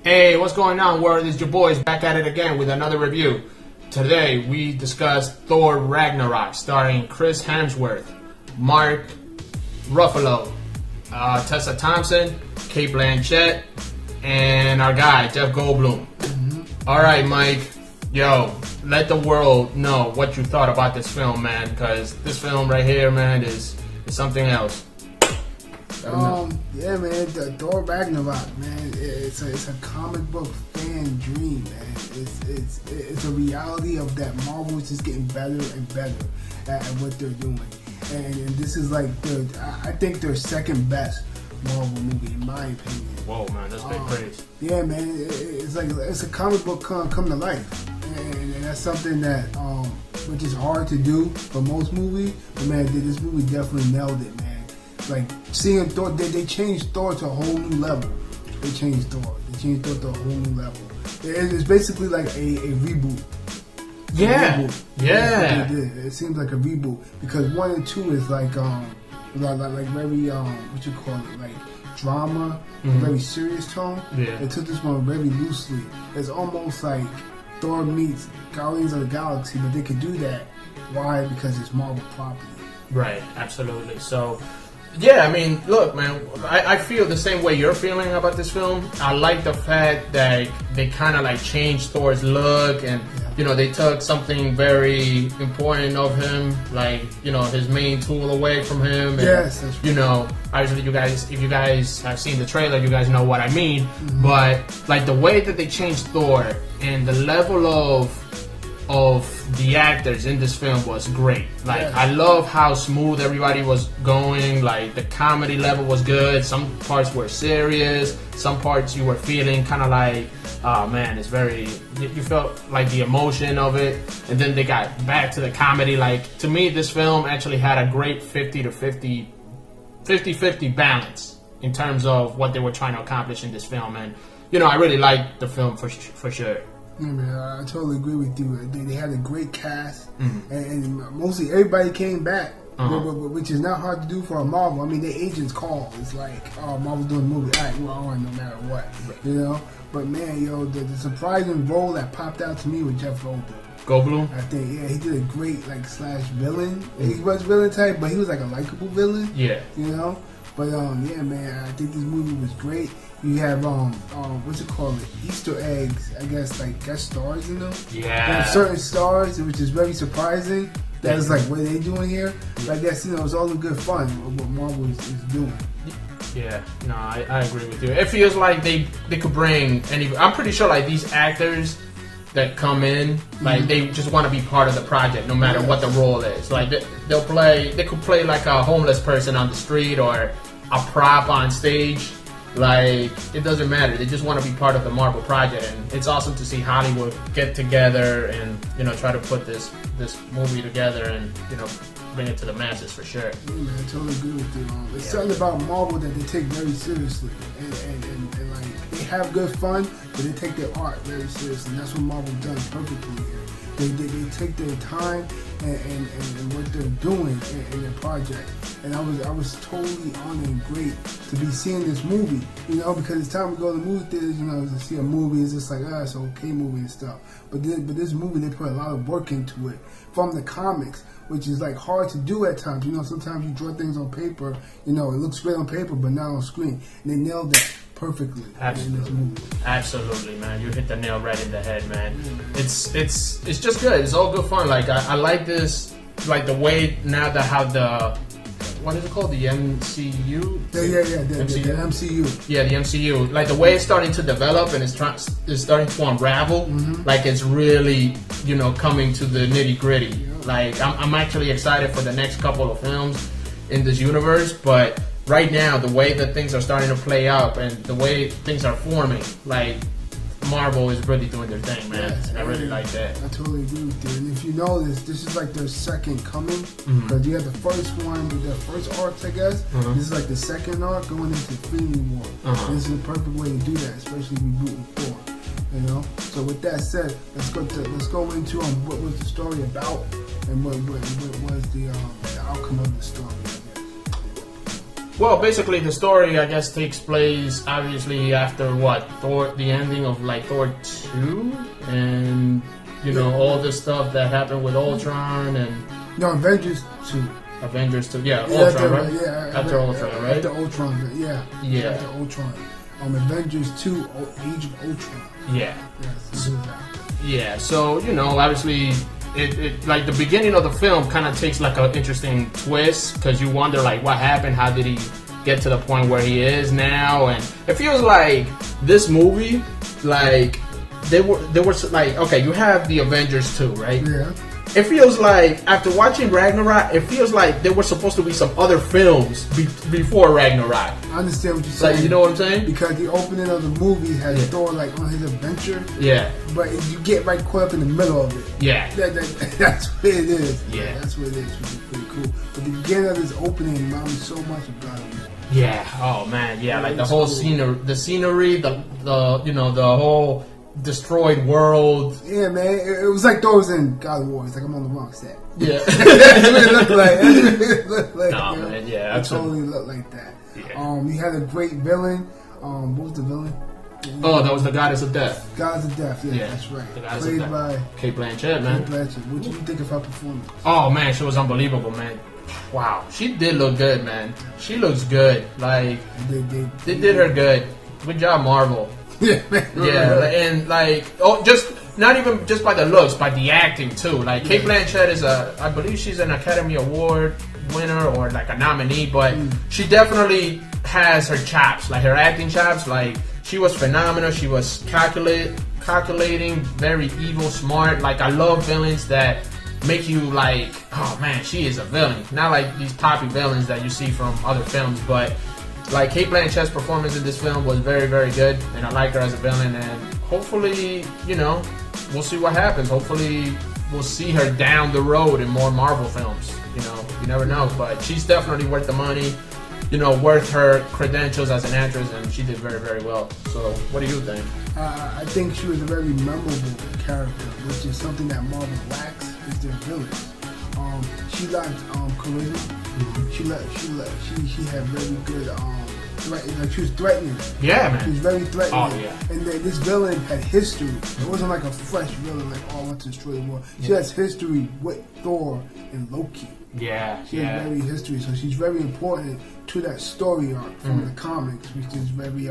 Hey, what's going on, world? It's your boys back at it again with another review. Today we discuss Thor Ragnarok, starring Chris Hemsworth, Mark Ruffalo, Tessa Thompson, Kate Blanchett, and our guy Jeff Goldblum. All right, Mike. Yo, let the world know what you thought about this film, man. Because this film right here, man, is something else. Yeah, man, the Thor Ragnarok, man, it's a comic book fan dream, man. It's a reality of that Marvel is just getting better and better at what they're doing, and this is like I think their second best Marvel movie in my opinion. Whoa, man, that's big praise. Yeah, man, it's a comic book come to life, and that's something that which is hard to do for most movies. But man, this movie definitely nailed it, man. Like seeing Thor, they changed Thor to a whole new level. They changed Thor to a whole new level. It's basically like a reboot. Yeah, yeah. It seems like a reboot because 1 and 2 is like very what you call it, like drama, a very serious tone. Yeah. They took this one very loosely. It's almost like Thor meets Guardians of the Galaxy, but they could do that. Why? Because it's Marvel property. Right, absolutely. So, yeah, I mean, look, man, I feel the same way you're feeling about this film. I like the fact that they kind of like changed Thor's look and, you know, they took something very important of him, like, you know, his main tool away from him. And, yes, that's right. You know, obviously if you guys have seen the trailer, you guys know what I mean. But, like, the way that they changed Thor and the level of the actors in this film was great. Like, I love how smooth everybody was going. Like, the comedy level was good. Some parts were serious. Some parts you were feeling kind of like, oh man, it's very, you felt like the emotion of it. And then they got back to the comedy. Like, to me, this film actually had a great 50-50 balance in terms of what they were trying to accomplish in this film. And, you know, I really liked the film for sure. Yeah, man, I totally agree with you. They had a great cast, and mostly everybody came back, which is not hard to do for a Marvel. I mean, their agents call. It's like, oh, Marvel's doing a movie. All right, we're on no matter what, you know. But man, yo, the surprising role that popped out to me was Jeff Goldblum. I think, yeah, he did a great like slash villain. He was villain type, but he was like a likable villain. Yeah, you know. But yeah, man, I think this movie was great. You have what's it called? Easter eggs, I guess, like guest stars, you know? Yeah. You have certain stars, which is very surprising. That is like, what are they doing here? But I guess, you know, it's all in good fun what Marvel is doing. Yeah, no, I agree with you. It feels like they could bring any. I'm pretty sure like these actors that come in, like they just want to be part of the project, no matter what the role is. Like they could play like a homeless person on the street or a prop on stage. Like, it doesn't matter. They just want to be part of the Marvel project, and it's awesome to see Hollywood get together and, you know, try to put this movie together and, you know, bring it to the masses for sure. Yeah, man, I totally agree with you. It's something about Marvel that they take very seriously, and like they have good fun, but they take their art very seriously. And that's what Marvel does perfectly here. They take their time and what they're doing in their project. And I was totally honored and great to be seeing this movie, you know, because it's time to go to the movie theaters, you know, to see a movie. It's just like, it's an okay movie and stuff. But this movie, they put a lot of work into it from the comics, which is like hard to do at times. You know, sometimes you draw things on paper, you know, it looks great on paper, but not on screen. And they nailed that perfectly in this movie. Absolutely, man. You hit the nail right in the head, man. It's just good. It's all good fun. Like I like this, like the way now that how the what is it called? The MCU? The MCU. Yeah, the MCU. Like the way it's starting to develop and it's starting to unravel. Like it's really, you know, coming to the nitty gritty. Yeah. Like I'm actually excited for the next couple of films in this universe, but right now, the way that things are starting to play out and the way things are forming, like Marvel is really doing their thing, man. Yes, I really like that. I totally agree with you. And if you notice, this is like their second coming, because you had the first one with their first arcs, I guess. This is like the second arc going into Infinity War. This is the perfect way to do that, especially rebooting Thor. You know. So with that said, let's go into what was the story about and what was the outcome of the story. Well, basically, the story, I guess, takes place obviously after what Thor, the ending of like Thor 2, and you know all the stuff that happened with Ultron and Avengers 2. Avengers 2, yeah, Ultron, right? Yeah, after Ultron, right? After Ultron, yeah. After Ultron, Avengers 2, Age of Ultron. Yeah. Yes, yeah. So you know, obviously. It like the beginning of the film kind of takes like an interesting twist because you wonder like what happened, how did he get to the point where he is now, and it feels like this movie like they were like, okay, you have the Avengers 2, right? Yeah. It feels like after watching Ragnarok, it feels like there were supposed to be some other films before Ragnarok. I understand what you're saying. Like, you know what I'm saying? Because the opening of the movie has Thor like on his adventure. Yeah. But you get right caught up in the middle of it. Yeah. That's what it is. Yeah. That's what it is. Which is pretty cool. But the beginning of this opening reminds me so much of God of War. Yeah. Oh man. Yeah. Like the whole scenery, the you know, the whole destroyed world. Yeah, man. It was like Thor was in God of War. It's like I'm on the wrong set. Yeah. That's what it looked like. No, you know? man. Yeah. It totally looked like that. Yeah. You had a great villain. What was the villain? Oh, that was the Goddess of Death. Goddess of Death, yeah. That's right. The Goddess Played of by Death. Kate Blanchett, man. Kate Blanchett. What did you think of her performance? Oh man, she was unbelievable, man. Wow, she did look good, man. She looks good. Like they did her good. Good job, Marvel. Yeah, man. Yeah, and like just not even just by the looks, by the acting too. Like Kate Blanchett is I believe she's an Academy Award winner or like a nominee, but she definitely has her chops, like her acting chops. Like she was phenomenal. She was calculating, very evil, smart. Like I love villains that make you like, oh man, she is a villain. Not like these poppy villains that you see from other films, but like Kate Blanchett's performance in this film was very, very good, and I like her as a villain. And hopefully, you know, we'll see what happens. Hopefully, we'll see her down the road in more Marvel films. You know, you never know, but she's definitely worth the money. You know, worth her credentials as an actress, and she did very, very well. So, what do you think? I think she was a very memorable character, which is something that Marvel lacks, is their villains. She lacked charisma. Mm-hmm. She had very good like she was threatening. Yeah, man. She was very threatening. Oh, yeah. And then this villain had history. It wasn't like a fresh villain like I want to destroy the world. She has history with Thor and Loki. Yeah, she has very history, so she's very important to that story arc from the comics, which is very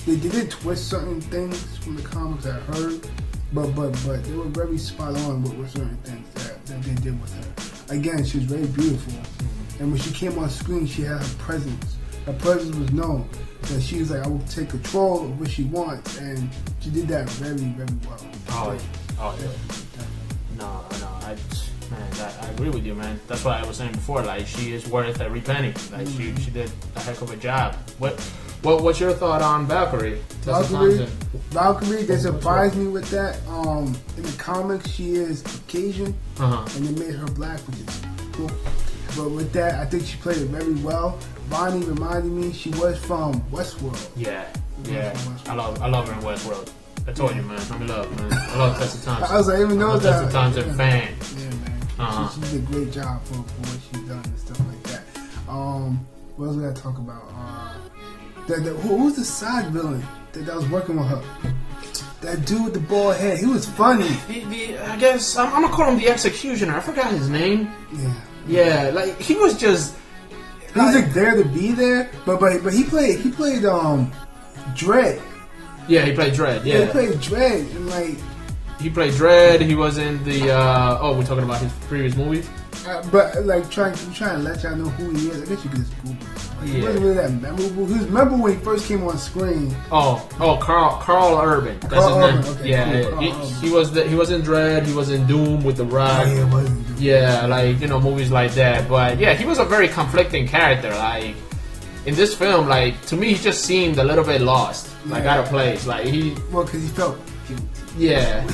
They did twist certain things from the comics I heard, but they were very spot on with certain things that they did with her. Again, she was very beautiful, and when she came on screen, she had her presence. Her presence was known. That she was like, I will take control of what she wants, and she did that very, very well. No, I agree with you, man. That's what I was saying before. Like, she is worth every penny. Like, she did a heck of a job. What's your thought on Valkyrie? Valkyrie, they surprised me with that. In the comics, she is Caucasian, and they made her black, which is cool. But with that, I think she played it very well. Bonnie reminded me she was from Westworld. Yeah. I love her in Westworld. I told you, man. I'm in love, man. I love Tessa Thompson. I was like, even know that. Tessa Thompson fan. Yeah, man. She did a great job for what she's done and stuff like that. What else we gotta talk about? Who was the side villain that was working with her? That dude with the bald head. He was funny. I guess I'm gonna call him the Executioner. I forgot his name. Yeah. Like he was just. He was like there to be there, but he played Dredd. Yeah, he played Dredd. Yeah, he played Dredd, and like he played Dredd. He was in the. We're talking about his previous movies. But like trying to let y'all know who he is. I guess you could just Google him. He wasn't really that memorable. He was memorable when he first came on screen. Carl Urban. That's his name. Okay, He was in Dredd. He was in Doom with The Rock. Yeah, he was in Doom. Yeah, like movies like that. But yeah, he was a very conflicting character. Like in this film, like to me, he just seemed a little bit lost, like out of place. Like because he felt guilty. Yeah.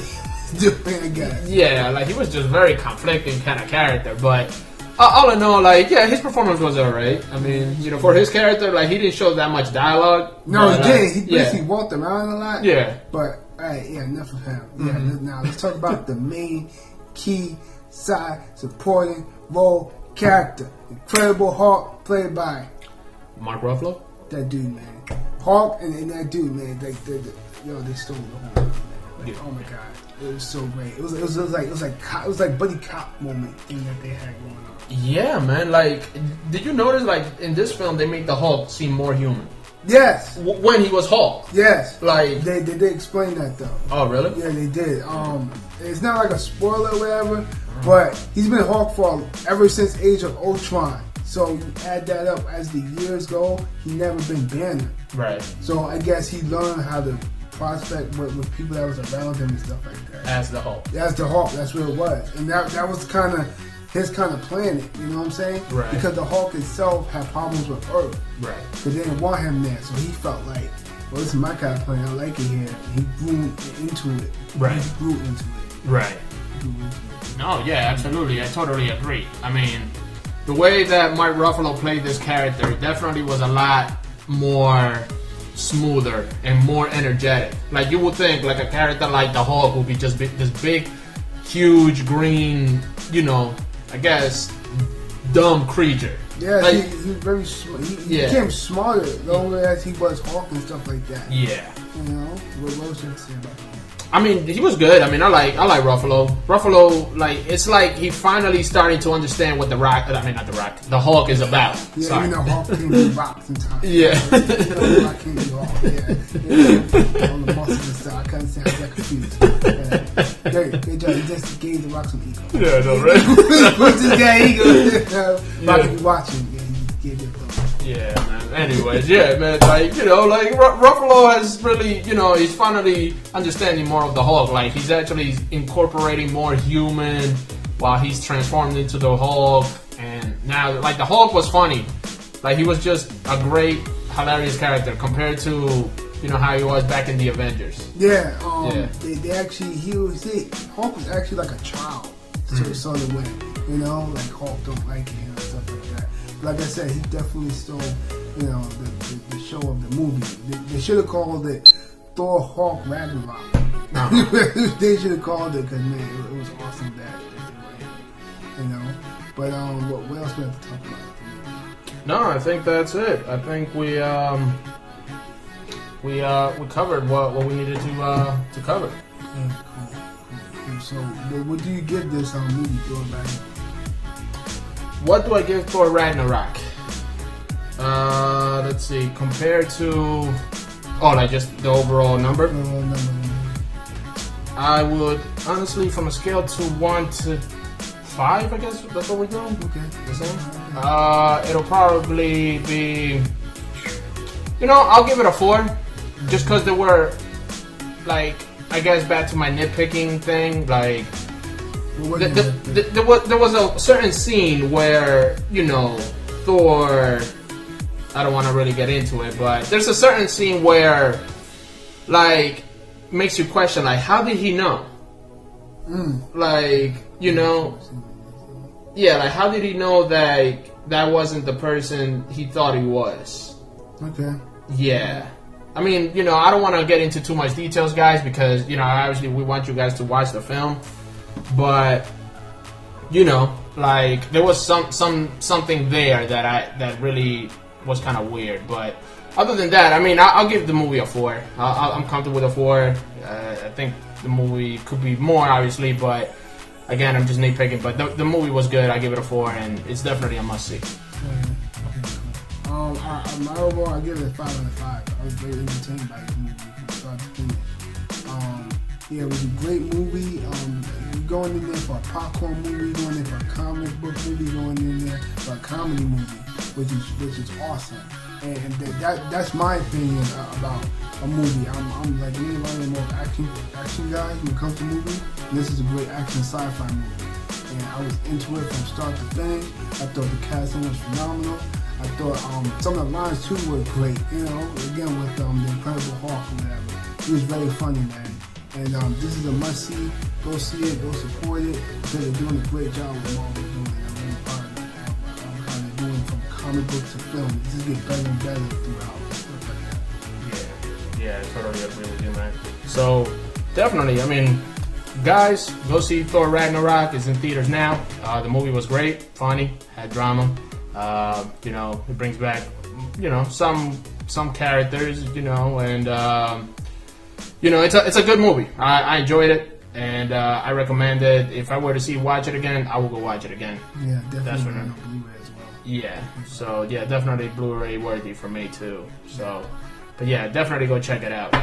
I guess. Yeah, like he was just very conflicting kind of character, but all in all, like his performance was alright. I mean, for his character, like he didn't show that much dialogue. No, he did. He basically walked around a lot. Yeah, but alright, enough of him. Yeah, now let's talk about the main key side supporting role character, Incredible Hulk, played by Mark Ruffalo? That dude, man. Hulk and that dude, man. They stole the whole thing, man. Like, oh my god, it was so great. It was like buddy cop moment thing that they had going on. Yeah, man. Like, did you notice, like, in this film, they make the Hulk seem more human? Yes. When he was Hulk. Yes. Like, they did explain that though. Oh, really? Yeah, they did. It's not like a spoiler or whatever, but he's been Hulk for ever since Age of Ultron. So you add that up as the years go, he never been Banner. Right. So I guess he learned how to prospect with people that was around him and stuff like that. As the Hulk. As the Hulk, that's what it was. And that was kind of his kind of planet, you know what I'm saying? Right. Because the Hulk itself had problems with Earth. Right. Because they didn't want him there. So he felt like, well, this is my kind of planet. I like it here. And he grew into it. Right. He grew into it. Right. No, yeah, absolutely. I totally agree. I mean, the way that Mark Ruffalo played this character definitely was a lot more smoother and more energetic. Like, you would think like a character like the Hulk would be just this big, huge, green, you know, I guess, dumb creature. Yeah, like, he was very smart. He became smarter the longer as he was Hulk and stuff like that. Yeah. You know? What was you say about that? I mean, he was good. I mean, I like Ruffalo. Ruffalo, like, it's like he finally starting to understand what the Hulk is about. Yeah, Sorry. you know, Hulk can be rock sometimes. Yeah. Hulk can be Hulk, yeah. On the muscles and stuff. I can't say I got confused. Yeah. Great job. He just gave the Rock some ego. Yeah, no, right? What's this guy ego? Rock can be watching. Yeah, he gave it thought. Yeah, man. Anyways, yeah, man. Like, you know, like Ruffalo has really, you know, he's finally understanding more of the Hulk. Like, he's actually incorporating more human while he's transformed into the Hulk. And now, like, the Hulk was funny. Like, he was just a great, hilarious character compared to, you know, how he was back in the Avengers. Yeah. They actually, Hulk was actually like a child, sort of way. You know, like Hulk don't like him and stuff like that. Like I said, he definitely stole, you know, the show of the movie. They should have called it Thor Hulk Ragnarok. They should have called it because, man, it was awesome that, you know. But what else we have to talk about? No, I think that's it. I think we covered what we needed to cover. Yeah, cool. So, what do you give this movie, Thor Ragnarok? What do I give Thor Ragnarok? Let's see. Compared to, like just the overall number. I would honestly, from a scale to 1 to 5, I guess that's what we're doing. Okay. The same. It'll probably be, you know, I'll give it a 4, just because there were, like, I guess back to my nitpicking thing, like. There was a certain scene where, you know, Thor, I don't want to really get into it, but there's a certain scene where, like, makes you question, like, how did he know? Like, you know, yeah, like, how did he know that that wasn't the person he thought he was? Okay. Yeah. I mean, you know, I don't want to get into too much details, guys, because, you know, obviously we want you guys to watch the film. But, you know, like, there was something there that really was kind of weird. But other than that, I mean, I'll give the movie a 4. I'm comfortable with a 4. I think the movie could be more, obviously, but again, I'm just nitpicking. But the movie was good. I give it a 4, and it's definitely a must see. My overall, I give it a 5 out of 5. I was very entertained by the movie from start to finish. Yeah, it was a great movie. You're going in there for a popcorn movie, going in for a comic book movie, going in there for a comedy movie, which is awesome. And that's my opinion about a movie. I'm like me, I'm more action guy when it comes to movies. And this is a great action sci-fi movie, and I was into it from start to finish. I thought the casting was phenomenal. I thought some of the lines too were great. You know, again with the Incredible Hulk or whatever. It was very funny, man. And this is a must-see. Go see it. Go support it. Because they're doing a great job with Marvel doing it. I'm really proud of them. How they're doing from comic book to film. This is getting better and better throughout. Stuff like that. Yeah, I totally agree with you, man. So, definitely, I mean, guys, go see Thor Ragnarok. It's in theaters now. The movie was great, funny, had drama. You know, it brings back some characters, and it's a good movie. I enjoyed it, and I recommend it. If I were to watch it again, I will go watch it again. Yeah, definitely. That's what on Blu-ray as well. Yeah, so yeah, definitely Blu-ray worthy for me too. So, but yeah, definitely go check it out.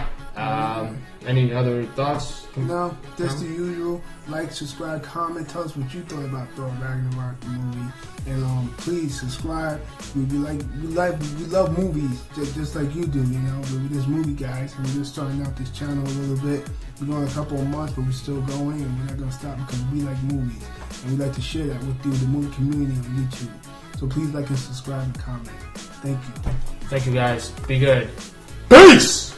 Any other thoughts? No, just the usual. Like, subscribe, comment, tell us what you thought about Thor Ragnarok the movie, and please subscribe. We love movies just like you do. We're just movie guys, and we're just starting out this channel a little bit. We're going a couple of months, but we're still going, and we're not gonna stop because we like movies, and we like to share that with you, the movie community on YouTube. So please like and subscribe and comment. Thank you. Thank you guys. Be good. Peace.